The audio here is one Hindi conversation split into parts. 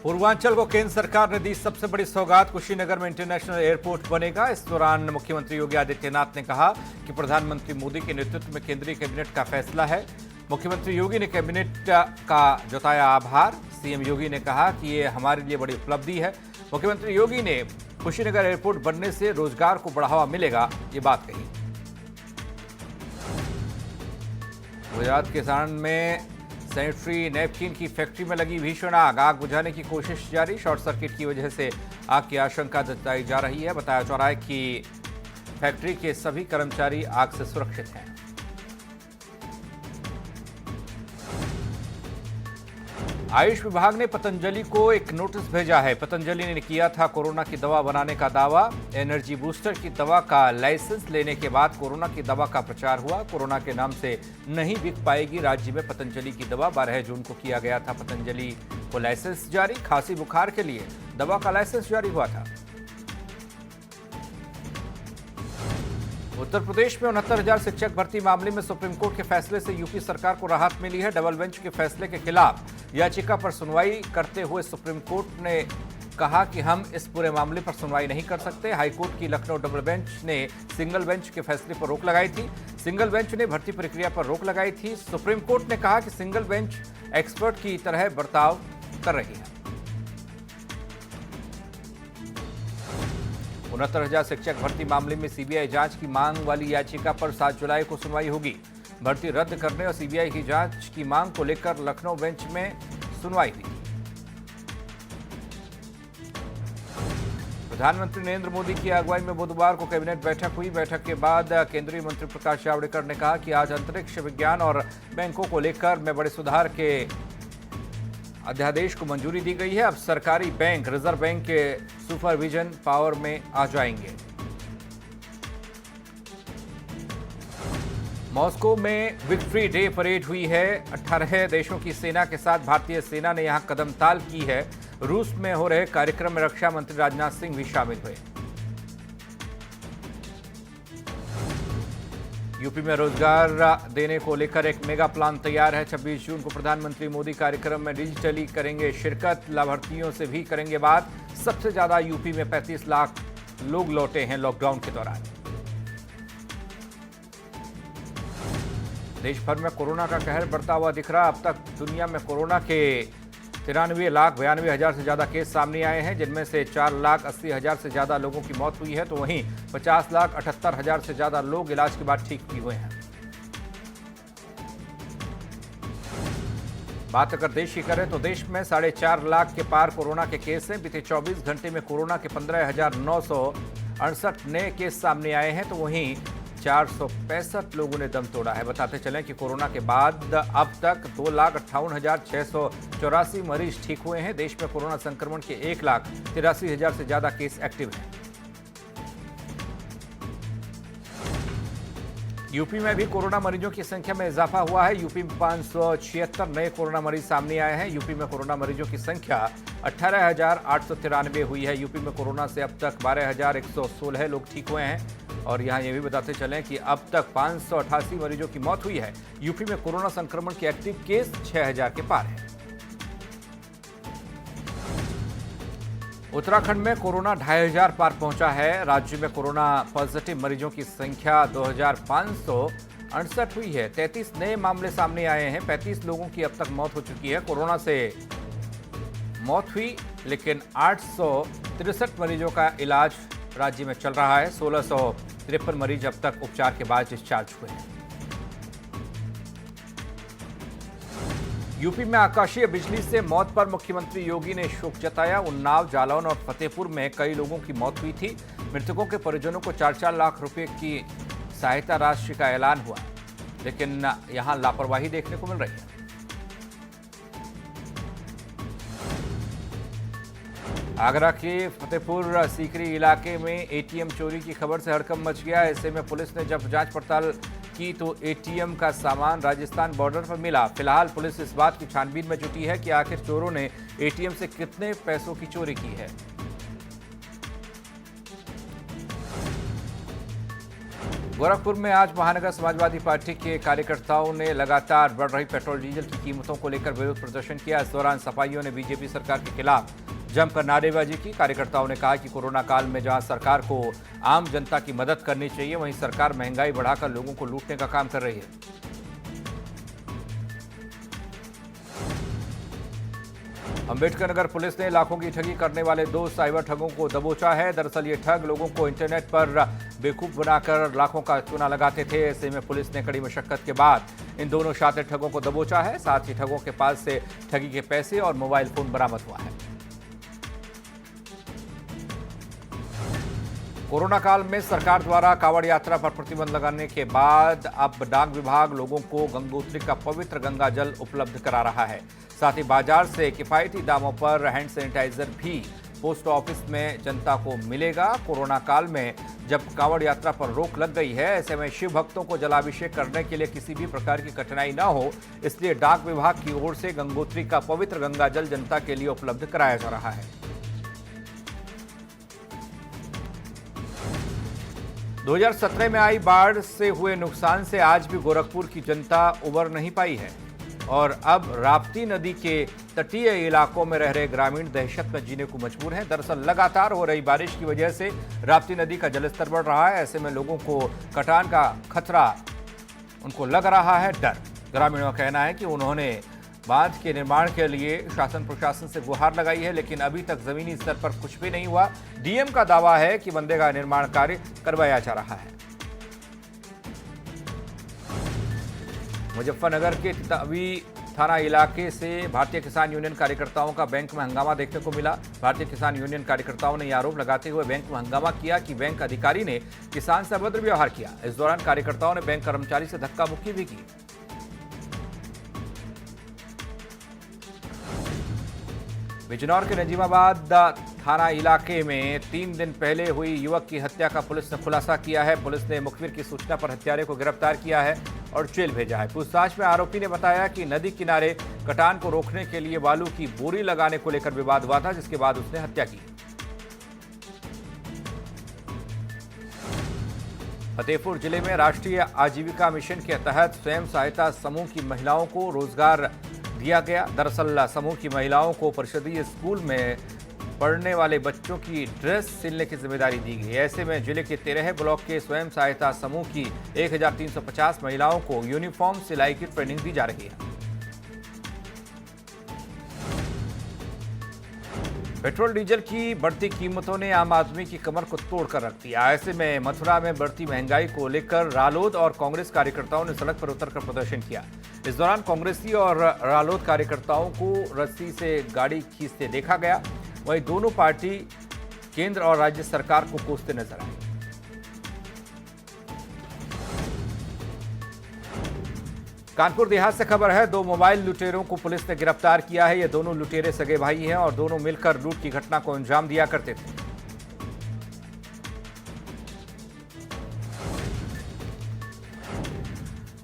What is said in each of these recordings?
पूर्वांचल को केंद्र सरकार ने दी सबसे बड़ी सौगात। कुशीनगर में इंटरनेशनल एयरपोर्ट बनेगा। इस दौरान मुख्यमंत्री योगी आदित्यनाथ ने कहा कि प्रधानमंत्री मोदी के नेतृत्व में केंद्रीय कैबिनेट का फैसला है। मुख्यमंत्री योगी ने कैबिनेट का जताया आभार। सीएम योगी ने कहा कि ये हमारे लिए बड़ी उपलब्धि है। मुख्यमंत्री योगी ने कुशीनगर एयरपोर्ट बनने से रोजगार को बढ़ावा मिलेगा, ये बात कही। गुजरात के सारण में सैनिटरी नैपकिन की फैक्ट्री में लगी भीषण आग बुझाने की कोशिश जारी। शॉर्ट सर्किट की वजह से आग की आशंका जताई जा रही है। बताया जा रहा है कि फैक्ट्री के सभी कर्मचारी आग से सुरक्षित हैं। आयुष विभाग ने पतंजलि को एक नोटिस भेजा है। पतंजलि ने किया था कोरोना की दवा बनाने का दावा। एनर्जी बूस्टर की दवा का लाइसेंस लेने के बाद कोरोना की दवा का प्रचार हुआ। कोरोना के नाम से नहीं बिक पाएगी राज्य में पतंजलि की दवा। 12 जून को किया गया था पतंजलि को लाइसेंस जारी। खांसी बुखार के लिए दवा का लाइसेंस जारी हुआ था। उत्तर प्रदेश में 69,000 शिक्षक भर्ती मामले में सुप्रीम कोर्ट के फैसले से यूपी सरकार को राहत मिली है। डबल बेंच के फैसले के खिलाफ याचिका पर सुनवाई करते हुए सुप्रीम कोर्ट ने कहा कि हम इस पूरे मामले पर सुनवाई नहीं कर सकते। हाईकोर्ट की लखनऊ डबल बेंच ने सिंगल बेंच के फैसले पर रोक लगाई थी। सिंगल बेंच ने भर्ती प्रक्रिया पर रोक लगाई थी। सुप्रीम कोर्ट ने कहा कि सिंगल बेंच एक्सपर्ट की तरह बर्ताव कर रही है। 69,000 शिक्षक भर्ती मामले में सीबीआई जांच की मांग वाली याचिका पर 7 जुलाई को सुनवाई होगी। भर्ती रद्द करने और सीबीआई की जांच की मांग को लेकर लखनऊ बेंच में सुनवाई हुई। प्रधानमंत्री नरेंद्र मोदी की अगुवाई में बुधवार को कैबिनेट बैठक हुई। बैठक के बाद केंद्रीय मंत्री प्रकाश जावड़ेकर ने कहा कि आज अंतरिक्ष विज्ञान और बैंकों को लेकर में बड़े सुधार के अध्यादेश को मंजूरी दी गई है। अब सरकारी बैंक रिजर्व बैंक के सुपरविजन पावर में आ जाएंगे। मॉस्को में विक्ट्री डे परेड हुई है। 18 देशों की सेना के साथ भारतीय सेना ने यहां कदमताल की है। रूस में हो रहे कार्यक्रम में रक्षा मंत्री राजनाथ सिंह भी शामिल हुए। यूपी में रोजगार देने को लेकर एक मेगा प्लान तैयार है। 26 जून को प्रधानमंत्री मोदी कार्यक्रम में डिजिटली करेंगे शिरकत। लाभार्थियों से भी करेंगे बात। सबसे ज्यादा यूपी में 35 लाख लोग लौटे हैं लॉकडाउन के दौरान। देश भर में कोरोना का कहर बढ़ता हुआ दिख रहा। अब तक दुनिया में कोरोना के 93,92,000 से ज्यादा केस सामने आए हैं, जिनमें से 4,80,000 से ज्यादा लोगों की मौत हुई है। तो वहीं 50,78,000 से ज्यादा लोग इलाज के बाद ठीक भी हुए हैं। बात अगर देश की करें तो देश में 4.5 लाख के पार कोरोना के केस हैं। बीते 24 घंटे में कोरोना के 15,968 नए केस सामने आए हैं। तो वहीं 465 लोगों ने दम तोड़ा है। बताते चलें कि कोरोना के बाद अब तक 2,58,684 मरीज ठीक हुए हैं। देश में कोरोना संक्रमण के 1,83,000 से ज्यादा केस एक्टिव हैं। यूपी में भी कोरोना मरीजों की संख्या में इजाफा हुआ है। यूपी में 576 नए कोरोना मरीज सामने आए हैं। यूपी में कोरोना मरीजों की संख्या 18,893 हुई है। यूपी में कोरोना से अब तक 12,116 लोग ठीक हुए हैं। और यहाँ ये भी बताते चलें कि अब तक 588 मरीजों की मौत हुई है। यूपी में कोरोना संक्रमण के एक्टिव केस 6,000 के पार है। उत्तराखंड में कोरोना 2,500 पार पहुंचा है। राज्य में कोरोना पॉजिटिव मरीजों की संख्या 2,568 हुई है। 33 नए मामले सामने आए हैं। 35 लोगों की अब तक मौत हो चुकी है। कोरोना से मौत हुई, लेकिन 863 मरीजों का इलाज राज्य में चल रहा है। 1,653 मरीज अब तक उपचार के बाद डिस्चार्ज हुए हैं। यूपी में आकाशीय बिजली से मौत पर मुख्यमंत्री योगी ने शोक जताया। उन्नाव, जालौन और फतेहपुर में कई लोगों की मौत हुई थी। मृतकों के परिजनों को 4-4 लाख रुपए की सहायता राशि का ऐलान हुआ, लेकिन यहां लापरवाही देखने को मिल रही है। आगरा के फतेहपुर सीकरी इलाके में एटीएम चोरी की खबर से हड़कंप मच गया। ऐसे में पुलिस ने जब जांच पड़ताल की तो एटीएम का सामान राजस्थान बॉर्डर पर मिला। फिलहाल पुलिस इस बात की छानबीन में जुटी है कि आखिर चोरों ने एटीएम से कितने पैसों की चोरी की है। गोरखपुर में आज महानगर समाजवादी पार्टी के कार्यकर्ताओं ने लगातार बढ़ रही पेट्रोल डीजल की कीमतों को लेकर विरोध प्रदर्शन किया। इस दौरान सपाइयों ने बीजेपी सरकार के खिलाफ जमकर नारेबाजी की। कार्यकर्ताओं ने कहा कि कोरोना काल में जहां सरकार को आम जनता की मदद करनी चाहिए, वहीं सरकार महंगाई बढ़ाकर लोगों को लूटने का काम कर रही है। अंबेडकर नगर पुलिस ने लाखों की ठगी करने वाले 2 साइबर ठगों को दबोचा है। दरअसल ये ठग लोगों को इंटरनेट पर बेवकूफ बनाकर लाखों का चूना लगाते थे। ऐसे में पुलिस ने कड़ी मशक्कत के बाद इन दोनों शातिर ठगों को दबोचा है। साथ ही ठगों के पास से ठगी के पैसे और मोबाइल फोन बरामद हुआ है। कोरोना काल में सरकार द्वारा कांवड़ यात्रा पर प्रतिबंध लगाने के बाद अब डाक विभाग लोगों को गंगोत्री का पवित्र गंगा जल उपलब्ध करा रहा है। साथ ही बाजार से किफायती दामों पर हैंड सैनिटाइजर भी पोस्ट ऑफिस में जनता को मिलेगा। कोरोना काल में जब कांवड़ यात्रा पर रोक लग गई है, ऐसे में शिव भक्तों को जलाभिषेक करने के लिए किसी भी प्रकार की कठिनाई न हो, इसलिए डाक विभाग की ओर से गंगोत्री का पवित्र गंगा जल जनता के लिए उपलब्ध कराया जा रहा है। 2017 में आई बाढ़ से हुए नुकसान से आज भी गोरखपुर की जनता उबर नहीं पाई है और अब राप्ती नदी के तटीय इलाकों में रह रहे ग्रामीण दहशत में जीने को मजबूर हैं। दरअसल लगातार हो रही बारिश की वजह से राप्ती नदी का जलस्तर बढ़ रहा है। ऐसे में लोगों को कटान का खतरा उनको लग रहा है, डर। ग्रामीणों का कहना है कि उन्होंने बांध के निर्माण के लिए शासन प्रशासन से गुहार लगाई है, लेकिन अभी तक जमीनी स्तर पर कुछ भी नहीं हुआ। डीएम का दावा है कि बंदे का निर्माण कार्य करवाया जा रहा है। मुजफ्फरनगर के तितावी थाना इलाके से भारतीय किसान यूनियन कार्यकर्ताओं का बैंक में हंगामा देखने को मिला। भारतीय किसान यूनियन कार्यकर्ताओं ने आरोप लगाते हुए बैंक में हंगामा किया कि बैंक अधिकारी ने किसान से अभद्र व्यवहार किया। इस दौरान कार्यकर्ताओं ने बैंक कर्मचारी से धक्का मुक्की भी की। बिजनौर के नजीमाबाद थाना इलाके में 3 दिन पहले हुई युवक की हत्या का पुलिस ने खुलासा किया है। पुलिस ने मुखबिर की सूचना पर हत्यारे को गिरफ्तार किया है और जेल भेजा है। पूछताछ में आरोपी ने बताया कि नदी किनारे कटान को रोकने के लिए बालू की बोरी लगाने को लेकर विवाद हुआ था, जिसके बाद उसने हत्या की। फतेहपुर जिले में राष्ट्रीय आजीविका मिशन के तहत स्वयं सहायता समूह की महिलाओं को रोजगार दिया गया। दरअसल समूह की महिलाओं को परिषदीय स्कूल में पढ़ने वाले बच्चों की ड्रेस सिलने की जिम्मेदारी दी गई। ऐसे में जिले के 13 ब्लॉक के स्वयं सहायता समूह की 1350 महिलाओं को यूनिफॉर्म सिलाई की ट्रेनिंग दी जा रही है। पेट्रोल डीजल की बढ़ती कीमतों ने आम आदमी की कमर को तोड़कर रख दिया। ऐसे में मथुरा में बढ़ती महंगाई को लेकर रालोद और कांग्रेस कार्यकर्ताओं ने सड़क पर उतरकर प्रदर्शन किया। इस दौरान कांग्रेसी और रालोद कार्यकर्ताओं को रस्सी से गाड़ी खींचते देखा गया। वहीं दोनों पार्टी केंद्र और राज्य सरकार को कोसते नजर आए। कानपुर देहात से खबर है, 2 मोबाइल लुटेरों को पुलिस ने गिरफ्तार किया है। ये दोनों लुटेरे सगे भाई हैं और दोनों मिलकर लूट की घटना को अंजाम दिया करते थे।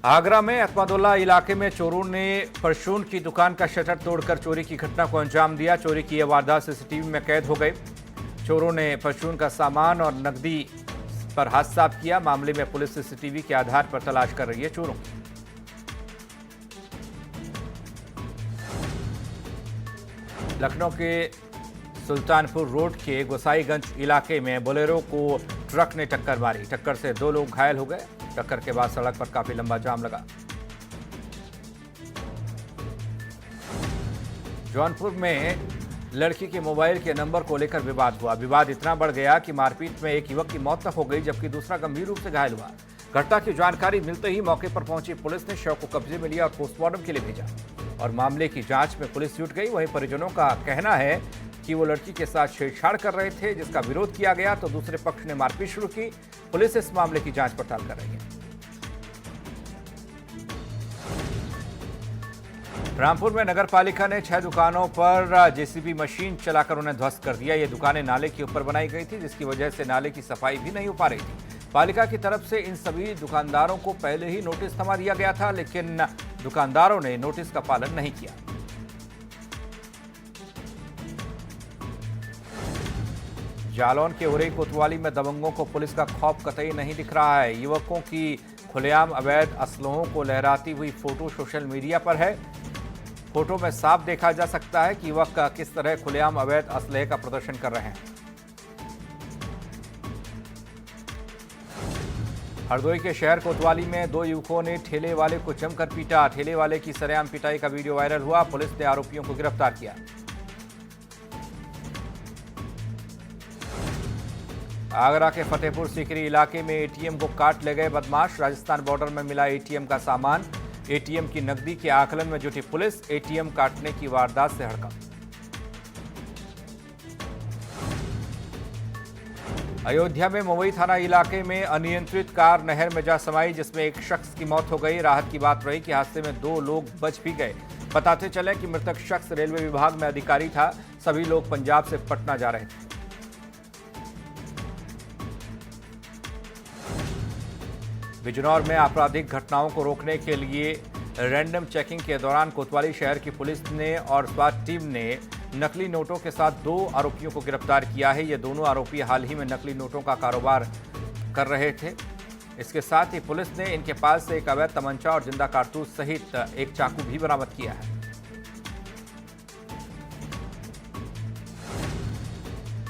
आगरा में अहमदुल्ला इलाके में चोरों ने परचून की दुकान का शटर तोड़कर चोरी की घटना को अंजाम दिया। चोरी की यह वारदात सीसीटीवी में कैद हो गई। चोरों ने परचून का सामान और नकदी पर हाथ साफ किया। मामले में पुलिस सीसीटीवी के आधार पर तलाश कर रही है चोरों की। लखनऊ के सुल्तानपुर रोड के गोसाईगंज इलाके में बोलेरो को ट्रक ने टक्कर मारी। टक्कर से 2 लोग घायल हो गए। टक्कर के बाद सड़क पर काफी लंबा जाम लगा। जौनपुर में लड़की के मोबाइल के नंबर को लेकर विवाद हुआ। विवाद इतना बढ़ गया कि मारपीट में एक युवक की मौत तक हो गई, जबकि दूसरा गंभीर रूप से घायल हुआ। घटना की जानकारी मिलते ही मौके पर पहुंची पुलिस ने शव को कब्जे में लिया और पोस्टमार्टम के लिए भेजा और मामले की जांच में पुलिस जुट गई। वहीं परिजनों का कहना है कि वो लड़की के साथ छेड़छाड़ कर रहे थे, जिसका विरोध किया गया तो दूसरे पक्ष ने मारपीट शुरू की। पुलिस इस मामले की जांच पड़ताल कर रही है। रामपुर में नगर पालिका ने 6 दुकानों पर जेसीबी मशीन चलाकर उन्हें ध्वस्त कर दिया। ये दुकानें नाले के ऊपर बनाई गई थी, जिसकी वजह से नाले की सफाई भी नहीं हो पा रही थी। पालिका की तरफ से इन सभी दुकानदारों को पहले ही नोटिस थमा दिया गया था, लेकिन दुकानदारों ने नोटिस का पालन नहीं किया। जालौन के उरई कोतवाली में दबंगों को पुलिस का खौफ कतई नहीं दिख रहा है। युवकों की खुलेआम अवैध असलहों को लहराती हुई फोटो सोशल मीडिया पर है। फोटो में साफ देखा जा सकता है कि युवक किस तरह खुलेआम अवैध असलहे का प्रदर्शन कर रहे हैं। हरदोई के शहर कोतवाली में दो युवकों ने ठेले वाले को जमकर पीटा। ठेले वाले की सरेआम पिटाई का वीडियो वायरल हुआ। पुलिस ने आरोपियों को गिरफ्तार किया। आगरा के फतेहपुर सीकरी इलाके में एटीएम को काट ले गए बदमाश। राजस्थान बॉर्डर में मिला एटीएम का सामान। एटीएम की नकदी के आकलन में जुटी पुलिस। एटीएम काटने की वारदात से हड़कंप। अयोध्या में मवई थाना इलाके में अनियंत्रित कार नहर में जा समाई, जिसमें एक शख्स की मौत हो गई। राहत की बात रही कि हादसे में 2 लोग बच भी गए। बताते चले कि मृतक शख्स रेलवे विभाग में अधिकारी था। सभी लोग पंजाब से पटना जा रहे थे। बिजनौर में आपराधिक घटनाओं को रोकने के लिए रैंडम चेकिंग के दौरान कोतवाली शहर की पुलिस ने और स्वाट टीम ने नकली नोटों के साथ 2 आरोपियों को गिरफ्तार किया है। ये दोनों आरोपी हाल ही में नकली नोटों का कारोबार कर रहे थे। इसके साथ ही पुलिस ने इनके पास से एक अवैध तमंचा और जिंदा कारतूस सहित एक चाकू भी बरामद किया है।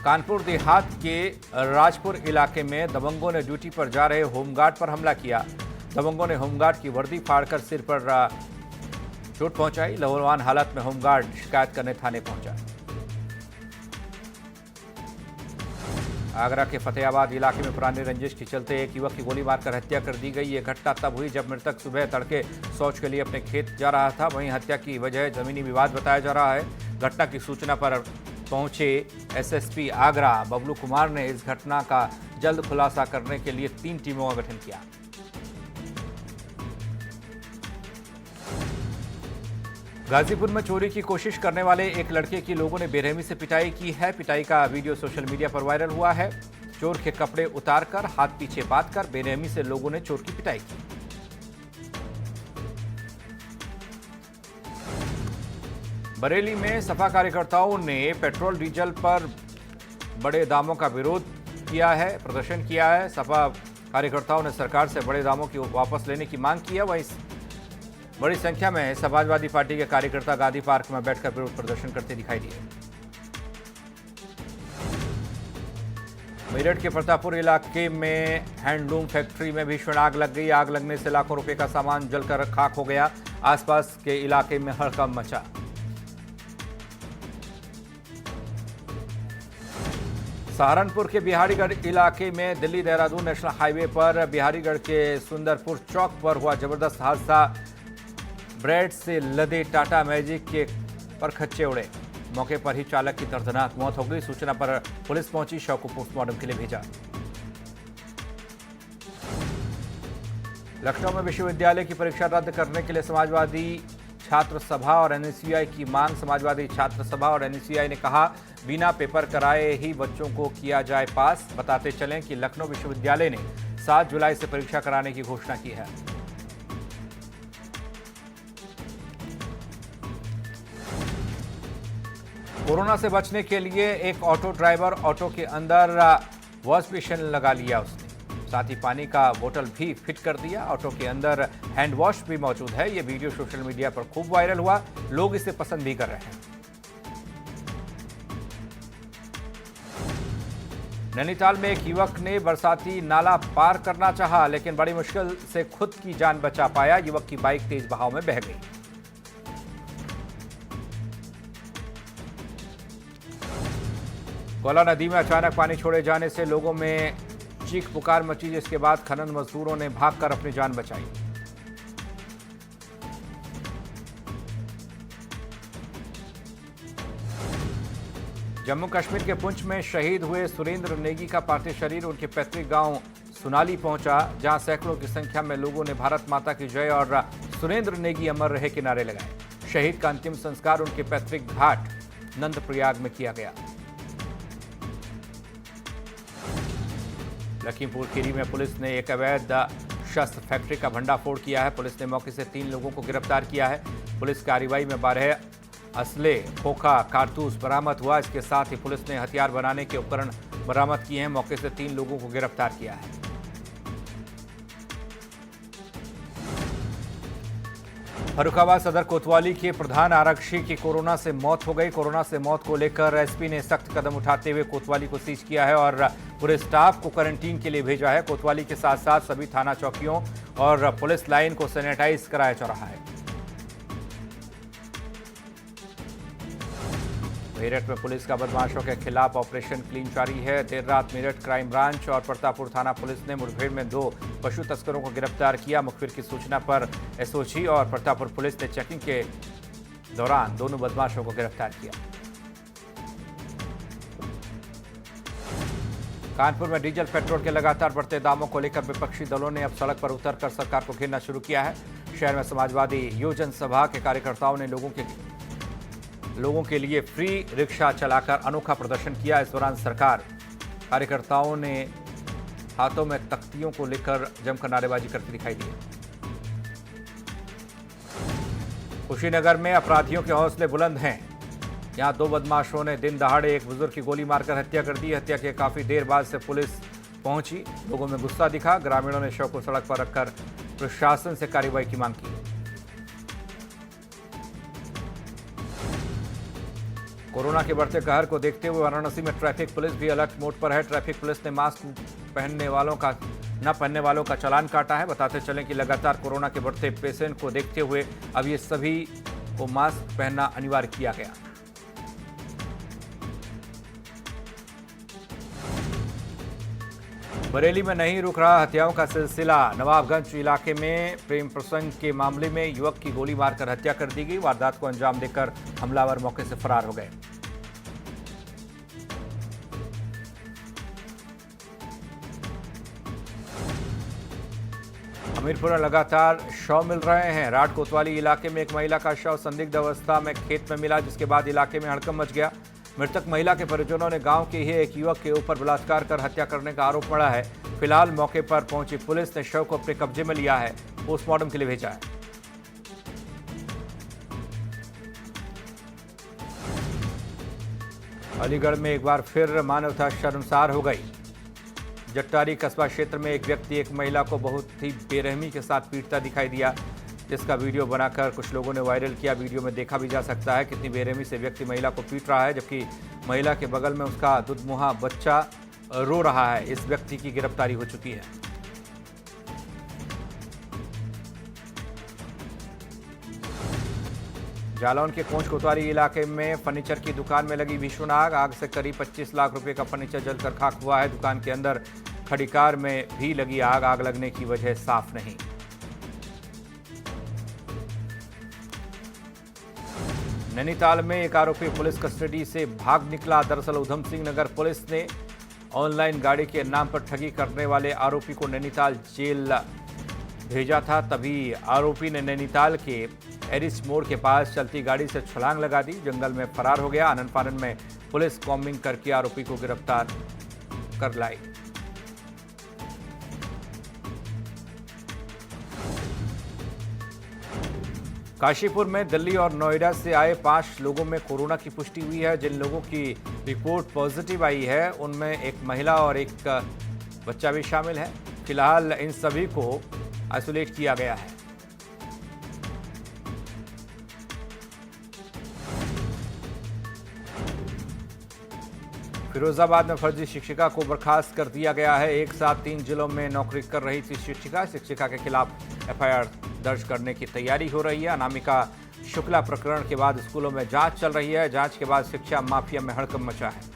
कानपुर देहात के राजपुर इलाके में दबंगों ने ड्यूटी पर जा रहे होमगार्ड पर हमला किया। दबंगों ने होमगार्ड की वर्दी फाड़कर सिर पर चोट पहुंचाई। लहूलुहान हालत में होमगार्ड शिकायत करने थाने पहुंचा। आगरा के फतेहाबाद इलाके में पुरानी रंजिश के चलते एक युवक की गोली मारकर हत्या कर दी गई। ये घटना तब हुई जब मृतक सुबह तड़के शौच के लिए अपने खेत जा रहा था। वहीं हत्या की वजह जमीनी विवाद बताया जा रहा है। घटना की सूचना पर पहुंचे एसएसपी आगरा बबलू कुमार ने इस घटना का जल्द खुलासा करने के लिए 3 टीमों का गठन किया। गाजीपुर में चोरी की कोशिश करने वाले एक लड़के की लोगों ने बेरहमी से पिटाई की है। पिटाई का वीडियो सोशल मीडिया पर वायरल हुआ है। चोर के कपड़े उतारकर हाथ पीछे बांधकर बेरहमी से लोगों ने चोर की पिटाई की। बरेली में सपा कार्यकर्ताओं ने पेट्रोल डीजल पर बड़े दामों का विरोध किया है, प्रदर्शन किया है। सपा कार्यकर्ताओं ने सरकार से बड़े दामों की वापस लेने की मांग की है। वहीं बड़ी संख्या में समाजवादी पार्टी के कार्यकर्ता गांधी पार्क में बैठकर विरोध प्रदर्शन करते दिखाई दिए। मेरठ के प्रतापपुर इलाके में हैंडलूम फैक्ट्री में भीषण आग लग गई। आग लगने से लाखों रुपए का सामान जलकर खाक हो गया। आसपास के इलाके में हड़कंप मचा। सहारनपुर के बिहारीगढ़ इलाके में दिल्ली देहरादून नेशनल हाईवे पर बिहारीगढ़ के सुंदरपुर चौक पर हुआ जबरदस्त हादसा। ब्रेड से लदे टाटा मैजिक के पर खच्चे उड़े। मौके पर ही चालक की दर्दनाक मौत हो गई। सूचना पर पुलिस पहुंची, शव को पोस्टमार्टम के लिए भेजा। लखनऊ में विश्वविद्यालय की परीक्षा रद्द करने के लिए समाजवादी छात्र सभा और एनएसयूआई की मांग। समाजवादी छात्र सभा और एनएसयूआई ने कहा, बिना पेपर कराए ही बच्चों को किया जाए पास। बताते चलें कि लखनऊ विश्वविद्यालय ने 7 जुलाई से परीक्षा कराने की घोषणा की है। कोरोना से बचने के लिए एक ऑटो ड्राइवर ऑटो के अंदर वॉश बेसिन लगा लिया उसने। साथ ही पानी का बोतल भी फिट कर दिया। ऑटो के अंदर हैंड वॉश भी मौजूद है। यह वीडियो सोशल मीडिया पर खूब वायरल हुआ। लोग इसे पसंद भी कर रहे हैं। नैनीताल में एक युवक ने बरसाती नाला पार करना चाहा, लेकिन बड़ी मुश्किल से खुद की जान बचा पाया। युवक की बाइक तेज बहाव में बह गई। कोला नदी में अचानक पानी छोड़े जाने से लोगों में चीख पुकार मची, जिसके बाद खनन मजदूरों ने भागकर अपनी जान बचाई। जम्मू कश्मीर के पुंछ में शहीद हुए सुरेंद्र नेगी का पार्थिव शरीर उनके पैतृक गांव सुनाली पहुंचा, जहां सैकड़ों की संख्या में लोगों ने भारत माता की जय और सुरेंद्र नेगी अमर रहे के नारे लगाए। शहीद का अंतिम संस्कार उनके पैतृक घाट नंदप्रयाग में किया गया। लखीमपुर खीरी में पुलिस ने एक अवैध शस्त्र फैक्ट्री का भंडाफोड़ किया है। पुलिस ने मौके से 3 लोगों को गिरफ्तार किया है। पुलिस कार्रवाई में 12 असले, खोखा, कारतूस बरामद हुआ। इसके साथ ही पुलिस ने हथियार बनाने के उपकरण बरामद किए हैं। मौके से 3 लोगों को गिरफ्तार किया है। फर्रुखाबाद सदर कोतवाली के प्रधान आरक्षी की कोरोना से मौत हो गई। कोरोना से मौत को लेकर एसपी ने सख्त कदम उठाते हुए कोतवाली को सीज किया है और पूरे स्टाफ को क्वारंटीन के लिए भेजा है। कोतवाली के साथ साथ सभी थाना चौकियों और पुलिस लाइन को सैनिटाइज कराया जा रहा है। मेरठ में पुलिस का बदमाशों के खिलाफ ऑपरेशन क्लीन जारी है। देर रात मेरठ क्राइम ब्रांच और प्रतापपुर थाना पुलिस ने मुठभेड़ में 2 पशु तस्करों को गिरफ्तार किया। मुखबिर की सूचना पर एसओजी और प्रतापपुर पुलिस ने चेकिंग के दौरान दोनों बदमाशों को गिरफ्तार किया। कानपुर में डीजल पेट्रोल के लगातार बढ़ते दामों को लेकर विपक्षी दलों ने अब सड़क पर उतरकर सरकार को घेरना शुरू किया है। शहर में समाजवादी योजन सभा के कार्यकर्ताओं ने लोगों के लिए फ्री रिक्शा चलाकर अनोखा प्रदर्शन किया। इस दौरान सरकार कार्यकर्ताओं ने हाथों में तख्तियों को लेकर जमकर नारेबाजी करती दिखाई दी। कुशीनगर में अपराधियों के हौसले बुलंद हैं। यहां 2 बदमाशों ने दिन दहाड़े एक बुजुर्ग की गोली मारकर हत्या कर दी। हत्या के काफी देर बाद से पुलिस पहुंची। लोगों में गुस्सा दिखा। ग्रामीणों ने शव को सड़क पर रखकर प्रशासन से कार्रवाई की मांग की। कोरोना के बढ़ते कहर को देखते हुए वाराणसी में ट्रैफिक पुलिस भी अलर्ट मोड पर है। ट्रैफिक पुलिस ने मास्क न पहनने वालों का चालान काटा है। बताते चलें कि लगातार कोरोना के बढ़ते पेशेंट को देखते हुए अब ये सभी को मास्क पहनना अनिवार्य किया गया। बरेली में नहीं रुक रहा हत्याओं का सिलसिला। नवाबगंज इलाके में प्रेम प्रसंग के मामले में युवक की गोली मारकर हत्या कर दी गई। वारदात को अंजाम देकर हमलावर मौके से फरार हो गए। हमीरपुर में लगातार शव मिल रहे हैं। राट कोतवाली इलाके में एक महिला का शव संदिग्ध अवस्था में खेत में मिला, जिसके बाद इलाके में हड़कंप मच गया। मृतक महिला के परिजनों ने गांव के ही एक युवक के ऊपर बलात्कार कर हत्या करने का आरोप मढ़ा है। फिलहाल मौके पर पहुंची पुलिस ने शव को अपने कब्जे में लिया है, पोस्टमार्टम के लिए भेजा है। अलीगढ़ में एक बार फिर मानवता शर्मसार हो गई। जट्टारी कस्बा क्षेत्र में एक व्यक्ति एक महिला को बहुत ही बेरहमी के साथ पीटता दिखाई दिया, जिसका वीडियो बनाकर कुछ लोगों ने वायरल किया। वीडियो में देखा भी जा सकता है कितनी बेरहमी से व्यक्ति महिला को पीट रहा है, जबकि महिला के बगल में उसका दुधमुहा बच्चा रो रहा है। इस व्यक्ति की गिरफ्तारी हो चुकी है। जालौन के कोंच कोतवाली इलाके में फर्नीचर की दुकान में लगी भीषण आग। आग से करीब 25 लाख रुपए का फर्नीचर जलकर खाक हुआ है। दुकान के अंदर खड़ी कार में भी लगी आग। आग लगने की वजह साफ नहीं। नैनीताल में एक आरोपी पुलिस कस्टडी से भाग निकला। दरअसल उधम सिंह नगर पुलिस ने ऑनलाइन गाड़ी के नाम पर ठगी करने वाले आरोपी को नैनीताल जेल भेजा था। तभी आरोपी ने नैनीताल के एरिस मोड़ के पास चलती गाड़ी से छलांग लगा दी, जंगल में फरार हो गया। आनन फानन में पुलिस कॉम्बिंग करके आरोपी को गिरफ्तार कर लाई। काशीपुर में दिल्ली और नोएडा से आए 5 लोगों में कोरोना की पुष्टि हुई है। जिन लोगों की रिपोर्ट पॉजिटिव आई है उनमें एक महिला और एक बच्चा भी शामिल है। फिलहाल इन सभी को आइसोलेट किया गया है। फिरोजाबाद में फर्जी शिक्षिका को बर्खास्त कर दिया गया है। एक साथ 3 जिलों में नौकरी कर रही थी शिक्षिका के खिलाफ एफआईआर दर्ज करने की तैयारी हो रही है। अनामिका शुक्ला प्रकरण के बाद स्कूलों में जांच चल रही है। जांच के बाद शिक्षा माफिया में हड़कंप मचा है।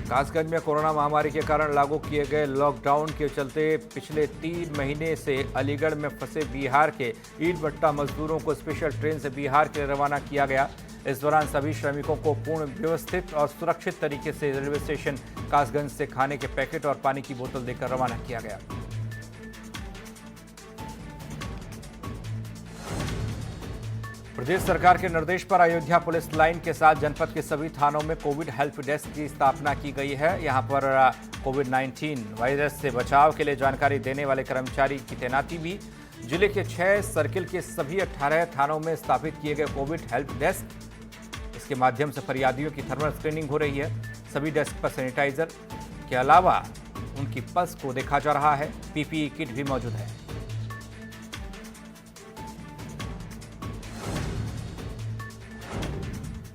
कासगंज में कोरोना महामारी के कारण लागू किए गए लॉकडाउन के चलते पिछले 3 महीने से अलीगढ़ में फंसे बिहार के ईंट भट्टा मजदूरों को स्पेशल ट्रेन से बिहार के लिए रवाना किया गया। इस दौरान सभी श्रमिकों को पूर्ण व्यवस्थित और सुरक्षित तरीके से रेलवे स्टेशन कासगंज से खाने के पैकेट और पानी की बोतल देकर रवाना किया गया। प्रदेश सरकार के निर्देश पर अयोध्या पुलिस लाइन के साथ जनपद के सभी थानों में कोविड हेल्प डेस्क की स्थापना की गई है। यहां पर कोविड-19 वायरस से बचाव के लिए जानकारी देने वाले कर्मचारी की तैनाती भी। जिले के 6 सर्किल के सभी 18 थानों में स्थापित किए गए कोविड हेल्प डेस्क इसके माध्यम से फरियादियों की थर्मल स्क्रीनिंग हो रही है। सभी डेस्क पर सैनिटाइजर के अलावा उनकी पल्स को देखा जा रहा है। पीपीई किट भी मौजूद है।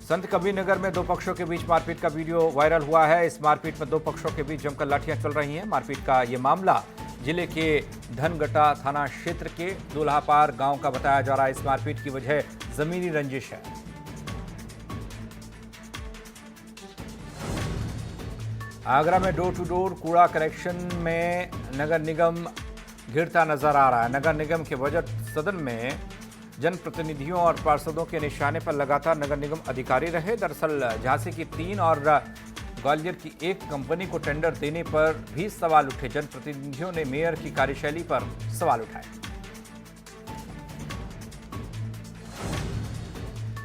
संत कबीर नगर में दो पक्षों के बीच मारपीट का वीडियो वायरल हुआ है। इस मारपीट में दो पक्षों के बीच जमकर लाठियां चल रही हैं। मारपीट का ये मामला जिले के धनगटा थाना क्षेत्र के दुल्हापार गांव का बताया जा रहा है। इस मारपीट की वजह जमीनी रंजिश है। आगरा में डोर टू डोर कूड़ा कलेक्शन में नगर निगम घिरता नजर आ रहा है। नगर निगम के बजट सदन में जनप्रतिनिधियों और पार्षदों के निशाने पर लगातार नगर निगम अधिकारी रहे। दरअसल झांसी की 3 और ग्वालियर की 1 कंपनी को टेंडर देने पर भी सवाल उठे। जनप्रतिनिधियों ने मेयर की कार्यशैली पर सवाल उठाए।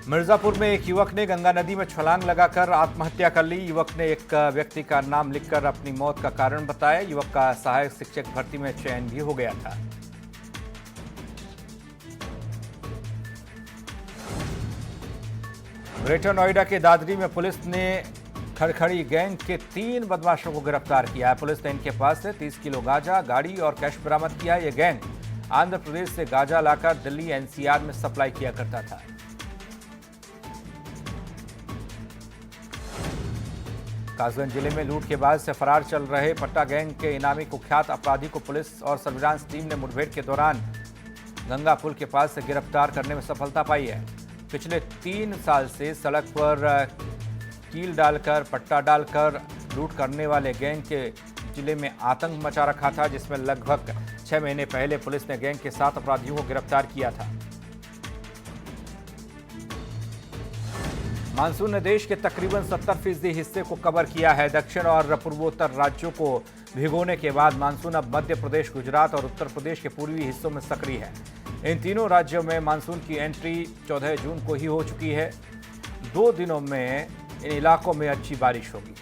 मिर्जापुर में एक युवक ने गंगा नदी में छलांग लगाकर आत्महत्या कर ली। युवक ने एक व्यक्ति का नाम लिखकर अपनी मौत का कारण बताया। युवक का सहायक शिक्षक भर्ती में चयन भी हो गया था। ग्रेटर नोएडा के दादरी में पुलिस ने खड़खड़ी गैंग के 3 बदमाशों को गिरफ्तार किया है। पुलिस ने इनके पास से 30 किलो गांजा, गाड़ी और कैश बरामद किया। यह गैंग आंध्र प्रदेश से गांजा लाकर दिल्ली एनसीआर में सप्लाई किया करता था। कासगंज जिले में लूट के बाद से फरार चल रहे पट्टा गैंग के इनामी कुख्यात अपराधी को पुलिस और सर्विलांस टीम ने मुठभेड़ के दौरान गंगा पुल के पास से गिरफ्तार करने में सफलता पाई है। पिछले 3 साल से सड़क पर कील डालकर पट्टा डालकर लूट करने वाले गैंग के जिले में आतंक मचा रखा था, जिसमें लगभग 6 महीने पहले पुलिस ने गैंग के 7 अपराधियों को गिरफ्तार किया था। मानसून ने देश के तकरीबन 70% हिस्से को कवर किया है। दक्षिण और पूर्वोत्तर राज्यों को भिगोने के बाद मानसून अब मध्य प्रदेश, गुजरात और उत्तर प्रदेश के पूर्वी हिस्सों में सक्रिय है। इन तीनों राज्यों में मानसून की एंट्री 14 जून को ही हो चुकी है। 2 दिनों में इन इलाकों में अच्छी बारिश होगी।